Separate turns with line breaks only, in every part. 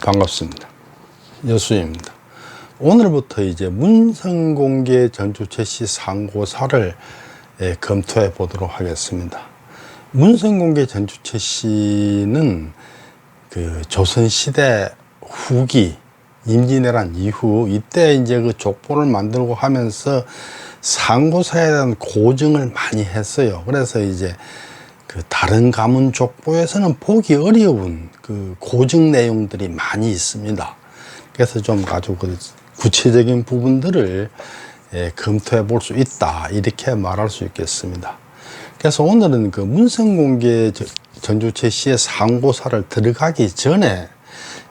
반갑습니다. 여수입니다. 오늘부터 이제 문성공개 전주채씨 상고사를 검토해 보도록 하겠습니다. 문성공개 전주채씨는 그 조선시대 후기 임진왜란 이후 이때 이제 그 족보를 만들고 하면서 상고사에 대한 고증을 많이 했어요. 그래서 이제 그 다른 가문 족보에서는 보기 어려운 그 고증 내용들이 많이 있습니다. 그래서 좀 아주 그 구체적인 부분들을 검토해 볼 수 있다, 이렇게 말할 수 있겠습니다. 그래서 오늘은 그 문성공개 전주채씨의 상고사를 들어가기 전에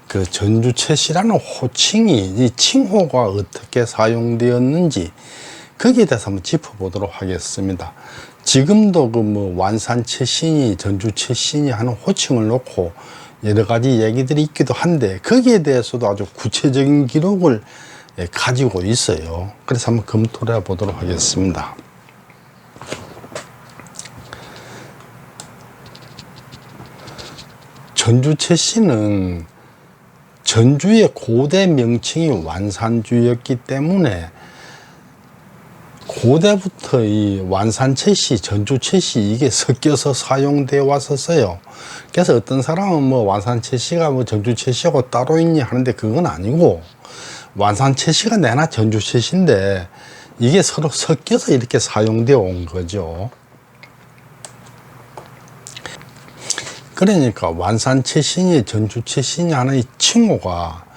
그 전주채씨라는 호칭이, 이 칭호가 어떻게 사용되었는지 거기에 대해서 한번 짚어보도록 하겠습니다. 지금도 그 뭐 완산채신이, 전주채신이 하는 호칭을 놓고 여러 가지 얘기들이 있기도 한데 거기에 대해서도 아주 구체적인 기록을 가지고 있어요. 그래서 한번 검토를 해보도록 하겠습니다. 전주채신은 전주의 고대 명칭이 완산주였기 때문에 고대부터 이 완산채씨, 전주채씨 이게 섞여서 사용되어 왔었어요. 그래서 어떤 사람은 뭐 완산채씨가 뭐 전주채씨하고 따로 있니 하는데 그건 아니고, 완산채씨가 내나 전주채씨인데 이게 서로 섞여서 이렇게 사용되어 온 거죠. 그러니까 완산채신이 전주채신이 하는 이 칭호가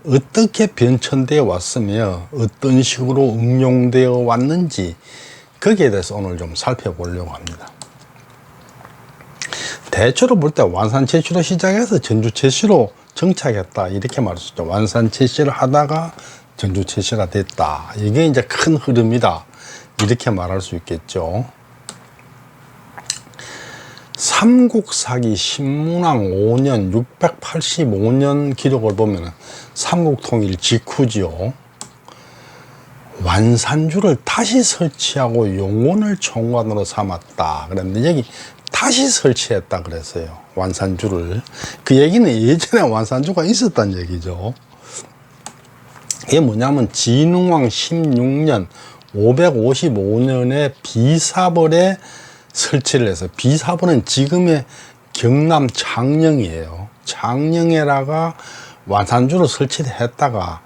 어떻게 변천되어 왔으며 어떤 식으로 응용되어 왔는지 거기에 대해서 오늘 좀 살펴보려고 합니다. 대체로 볼 때 완산채씨로 시작해서 전주채씨로 정착했다, 이렇게 말할 수 있죠. 완산채씨를 하다가 전주채씨가 됐다, 이게 이제 큰 흐름이다, 이렇게 말할 수 있겠죠. 삼국사기 신문왕 5년 685년 기록을 보면 삼국통일 직후지요. 완산주를 다시 설치하고 용원을 총관으로 삼았다 그랬는데 여기 다시 설치했다 그랬어요. 완산주를. 그 얘기는 예전에 완산주가 있었다는 얘기죠. 이게 뭐냐면 진흥왕 16년 555년에 비사벌에 설치를 해서, 비사벌은 지금의 경남 창녕이에요. 창녕에다가 완산주를 설치를 했다가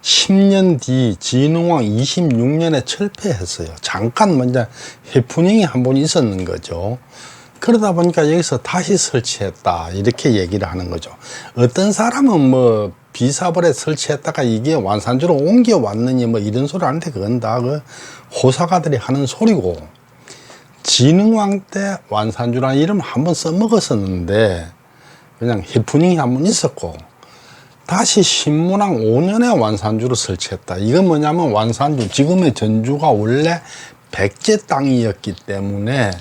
10년 뒤 진흥왕 26년에 철폐했어요. 잠깐 먼저 해프닝이 한 번 있었는 거죠. 그러다 보니까 여기서 다시 설치했다, 이렇게 얘기를 하는 거죠. 어떤 사람은 뭐 비사벌에 설치했다가 이게 완산주로 옮겨왔느니 뭐 이런 소리 하는데 그건 다 그 호사가들이 하는 소리고, 진흥왕 때 완산주라는 이름을 한번 써먹었었는데 그냥 해프닝이 한번 있었고, 다시 신문왕 5년에 완산주를 설치했다. 이건 뭐냐면 완산주, 지금의 전주가 원래 백제 땅이었기 때문에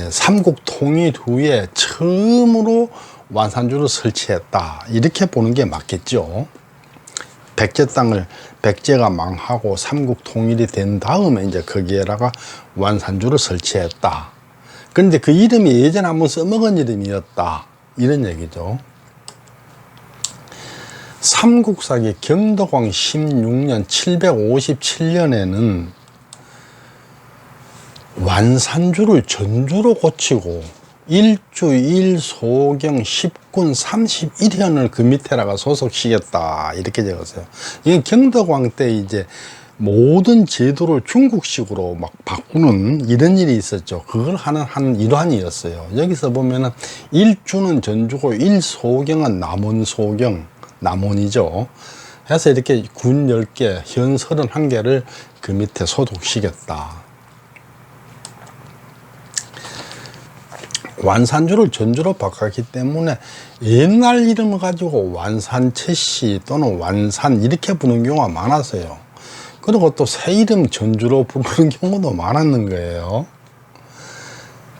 삼국 통일 후에 처음으로 완산주를 설치했다, 이렇게 보는 게 맞겠죠. 백제 땅을 백제가 망하고 삼국 통일이 된 다음에 이제 거기에다가 완산주를 설치했다. 그런데 그 이름이 예전에 한번 써먹은 이름이었다, 이런 얘기죠. 삼국사기 경덕왕 16년 757년에는 완산주를 전주로 고치고 일주, 일소경, 10군, 31현을 그 밑에다가 소속시켰다, 이렇게 적었어요. 이게 경덕왕 때 이제 모든 제도를 중국식으로 막 바꾸는 이런 일이 있었죠. 그걸 하는 한 일환이었어요. 여기서 보면은 일주는 전주고 일소경은 남원소경, 남원이죠. 해서 이렇게 군 10개, 현 31개를 그 밑에 소속시켰다. 완산주를 전주로 바꿨기 때문에 옛날 이름을 가지고 완산채씨 또는 완산 이렇게 부르는 경우가 많았어요. 그리고 또 새 이름 전주로 부르는 경우도 많았는 거예요.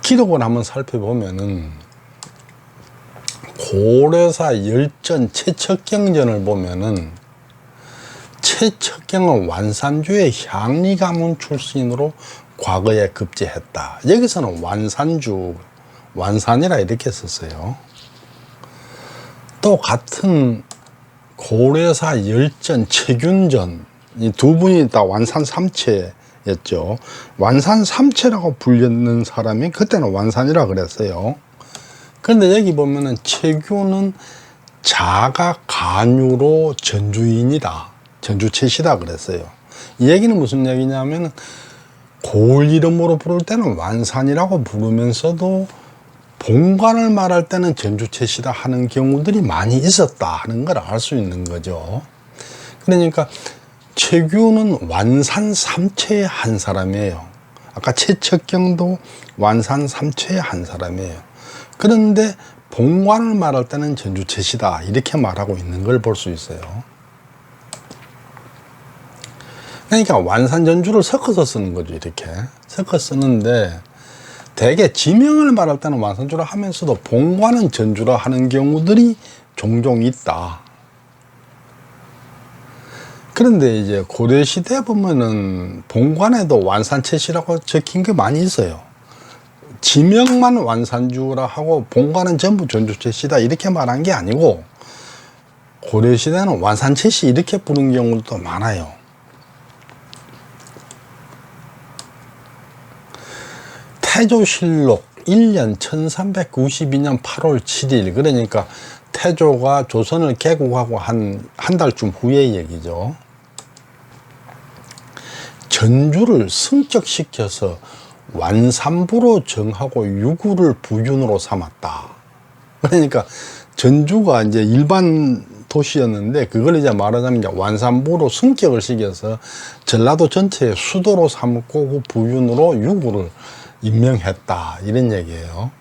기록을 한번 살펴보면은 고려사 열전 최척경전을 보면은 최척경은 완산주의 향리가문 출신으로 과거에 급제했다. 여기서는 완산주, 완산이라 이렇게 썼어요. 또 같은 고래사 열전, 최균전 이 두 분이 다 완산삼체였죠. 완산삼체라고 불렸는 사람이 그때는 완산이라 그랬어요. 그런데 여기 보면은 최규는 자가 간유로 전주인이다, 전주채시다 그랬어요. 이 얘기는 무슨 얘기냐면 고을 이름으로 부를 때는 완산이라고 부르면서도 본관을 말할 때는 전주채시다 하는 경우들이 많이 있었다 하는 걸 알 수 있는 거죠. 그러니까 최규는 완산 삼체의 한 사람이에요. 아까 최척경도 완산 삼체의 한 사람이에요. 그런데 본관을 말할 때는 전주채시다 이렇게 말하고 있는 걸 볼 수 있어요. 그러니까 완산 전주를 섞어서 쓰는 거죠. 이렇게 섞어 쓰는데 대개 지명을 말할 때는 완산주라 하면서도 본관은 전주라 하는 경우들이 종종 있다. 그런데 이제 고려시대 보면은 본관에도 완산채시라고 적힌 게 많이 있어요. 지명만 완산주라 하고 본관은 전부 전주채시다 이렇게 말한 게 아니고 고려시대는 완산채시 이렇게 부른 경우도 많아요. 태조실록 1년 1392년 8월 7일 그러니까 태조가 조선을 개국하고 한 달쯤 후의 얘기죠. 전주를 승격시켜서 완산부로 정하고 유구를 부윤으로 삼았다. 그러니까 전주가 이제 일반 도시였는데 그걸 이제 말하자면 이제 완산부로 승격을 시켜서 전라도 전체의 수도로 삼고 그 부윤으로 유구를 임명했다 이런 얘기예요.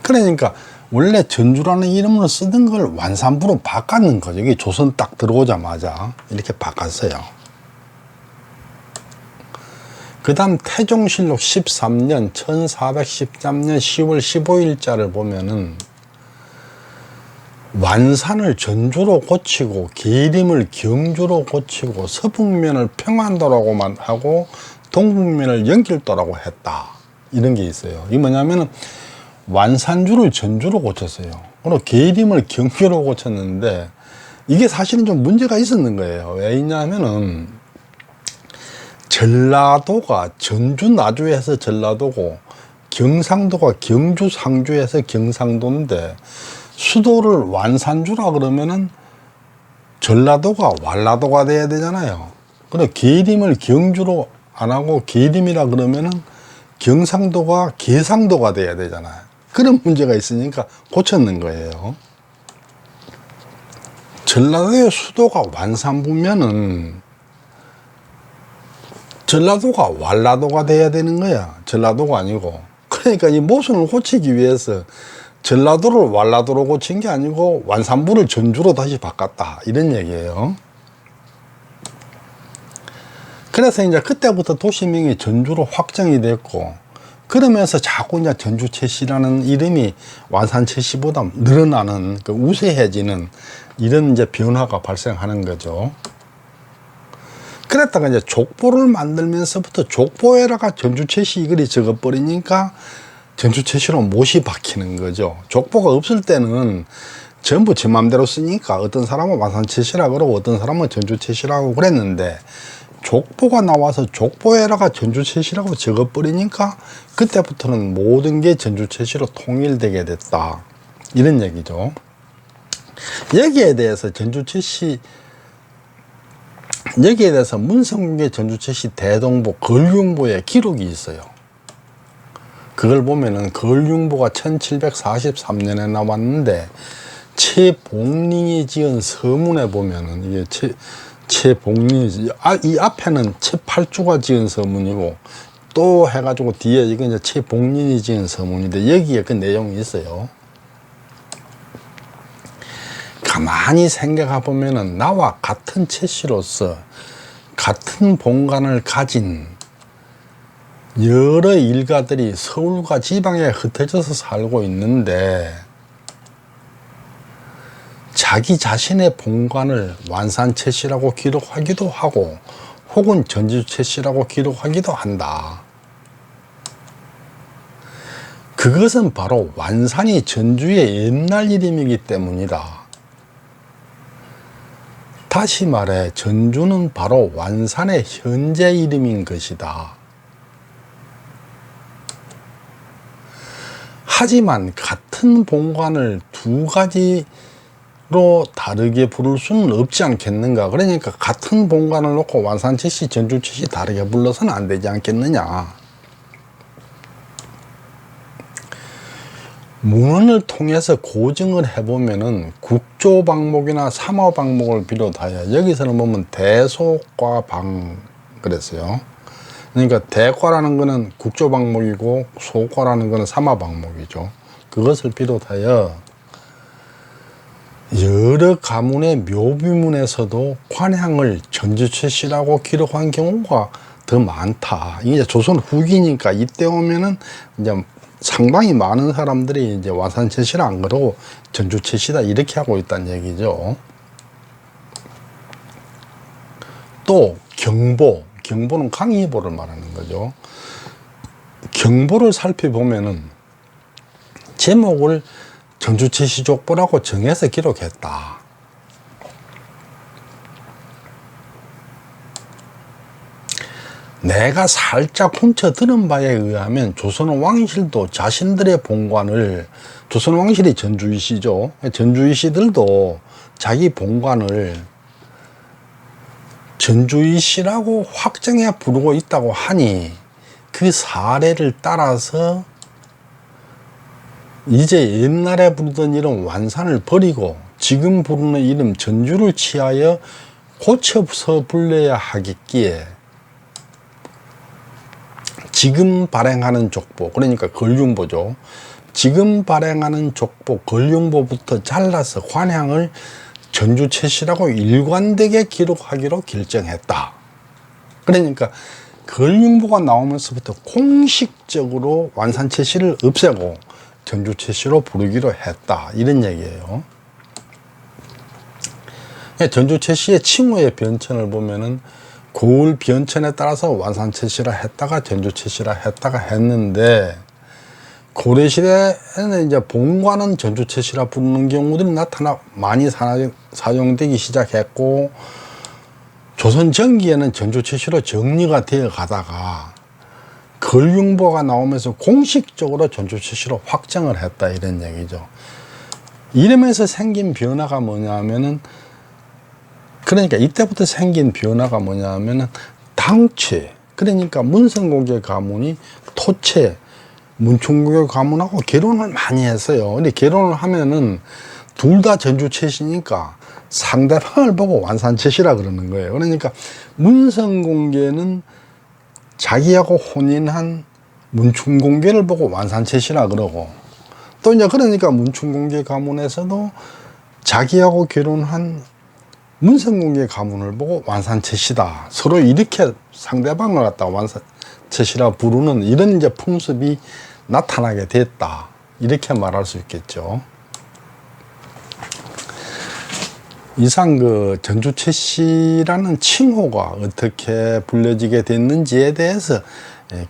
그러니까 원래 전주라는 이름을 쓰던 걸 완산부로 바꿨는 거죠. 이게 조선 딱 들어오자마자 이렇게 바꿨어요. 그 다음 태종실록 13년 1413년 10월 15일자를 보면은 완산을 전주로 고치고 계림을 경주로 고치고 서북면을 평안도라고만 하고 동북면을 연길도라고 했다 이런 게 있어요. 이게 뭐냐면은 완산주를 전주로 고쳤어요. 그리고 계림을 경주로 고쳤는데 이게 사실은 좀 문제가 있었는 거예요. 왜 있냐면은 전라도가 전주 나주에서 전라도고 경상도가 경주 상주에서 경상도인데 수도를 완산주라 그러면은 전라도가 완라도가 돼야 되잖아요. 그래 계림을 경주로 안 하고 계림이라 그러면은 경상도가 계상도가 돼야 되잖아요. 그런 문제가 있으니까 고쳤는 거예요. 전라도의 수도가 완산부면은 전라도가 완라도가 돼야 되는 거야. 전라도가 아니고. 그러니까 이 모순을 고치기 위해서 전라도를 완라도로 고친 게 아니고 완산부를 전주로 다시 바꿨다 이런 얘기예요. 그래서 이제 그때부터 도시명이 전주로 확정이 됐고 그러면서 자꾸 이제 전주채시라는 이름이 완산채시보다 늘어나는 그 우세해지는 이런 이제 변화가 발생하는 거죠. 그랬다가 이제 족보를 만들면서부터 족보에다가 전주채시 이글이 적어버리니까 전주채시로 못이 박히는 거죠. 족보가 없을 때는 전부 제 맘대로 쓰니까 어떤 사람은 완산채시라고 그러고 어떤 사람은 전주채시라고 그랬는데 족보가 나와서 족보에다가 전주채시라고 적어버리니까 그때부터는 모든 게 전주채시로 통일되게 됐다 이런 얘기죠. 여기에 대해서 여기에 대해서 문성국의 전주채시 대동보 걸융보에 기록이 있어요. 그걸 보면은 걸융보가 1743년에 나왔는데 최봉링이 지은 서문에 보면은 이게 최봉링이 이 앞에는 최팔주가 지은 서문이고 또 해가지고 뒤에 이건 이제 최봉린이 지은 서문인데 여기에 그 내용이 있어요. 가만히 생각해 보면은 나와 같은 채씨로서 같은 본관을 가진 여러 일가들이 서울과 지방에 흩어져서 살고 있는데 자기 자신의 본관을 완산채씨라고 기록하기도 하고 혹은 전주채씨라고 기록하기도 한다. 그것은 바로 완산이 전주의 옛날 이름이기 때문이다. 다시 말해 전주는 바로 완산의 현재 이름인 것이다. 하지만 같은 본관을 두 가지로 다르게 부를 수는 없지 않겠는가. 그러니까 같은 본관을 놓고 완산채씨, 전주채씨 다르게 불러서는 안 되지 않겠느냐. 문헌을 통해서 고증을 해보면은 국조방목이나 삼화방목을 비롯하여 여기서는 보면 대소과 방 그랬어요. 그러니까 대과라는 거는 국조방목이고 소과라는 거는 삼화방목이죠. 그것을 비롯하여 여러 가문의 묘비문에서도 관향을 전주채씨라고 기록한 경우가 더 많다. 이제 조선 후기니까 이때 오면은 이제 상당히 많은 사람들이 이제 완산채씨를 안 그러고 전주채씨다 이렇게 하고 있다는 얘기죠. 또 경보는 강의보를 말하는 거죠. 경보를 살펴보면은 제목을 전주채씨 족보라고 정해서 기록했다. 내가 살짝 훔쳐 들은 바에 의하면 조선 왕실도 자신들의 본관을, 조선 왕실이 전주이시죠. 전주이시들도 자기 본관을 전주이시라고 확정해 부르고 있다고 하니 그 사례를 따라서 이제 옛날에 부르던 이름 완산을 버리고 지금 부르는 이름 전주를 취하여 고쳐서 불러야 하겠기에 지금 발행하는 족보, 그러니까 걸륭보죠. 지금 발행하는 족보, 걸륭보부터 잘라서 관향을 전주채씨라고 일관되게 기록하기로 결정했다. 그러니까 걸륭보가 나오면서부터 공식적으로 완산채씨를 없애고 전주채씨로 부르기로 했다. 이런 얘기예요. 전주채씨의 칭호의 변천을 보면은 고을 변천에 따라서 완산채씨라 했다가 전주채씨라 했다가 했는데, 고려시대에는 이제 본관은 전주채씨라 부르는 경우들이 많이 사용되기 시작했고, 조선 전기에는 전주채씨로 정리가 되어 가다가 걸륭보가 나오면서 공식적으로 전주채씨로 확정을 했다 이런 얘기죠. 이름에서 생긴 변화가 뭐냐 하면은, 그러니까 이때부터 생긴 변화가 뭐냐 하면은 당최, 그러니까 문성공개 가문이 토채, 문충공개 가문하고 결혼을 많이 했어요. 근데 결혼을 하면은 둘 다 전주채씨니까 상대방을 보고 완산채씨라 그러는 거예요. 그러니까 문성공개는 자기하고 혼인한 문충공개를 보고 완산채씨라 그러고, 또 이제 그러니까 문충공개 가문에서도 자기하고 결혼한 문성공개 가문을 보고 완산채씨다. 서로 이렇게 상대방을 갖다가 완산채씨라 부르는 이런 이제 풍습이 나타나게 됐다. 이렇게 말할 수 있겠죠. 이상 그 전주채씨라는 칭호가 어떻게 불려지게 됐는지에 대해서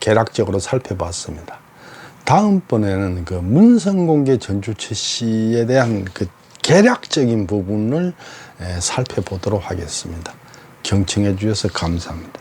개략적으로 살펴봤습니다. 다음번에는 그 문성공개 전주채씨에 대한 그 개략적인 부분을 살펴보도록 하겠습니다. 경청해 주셔서 감사합니다.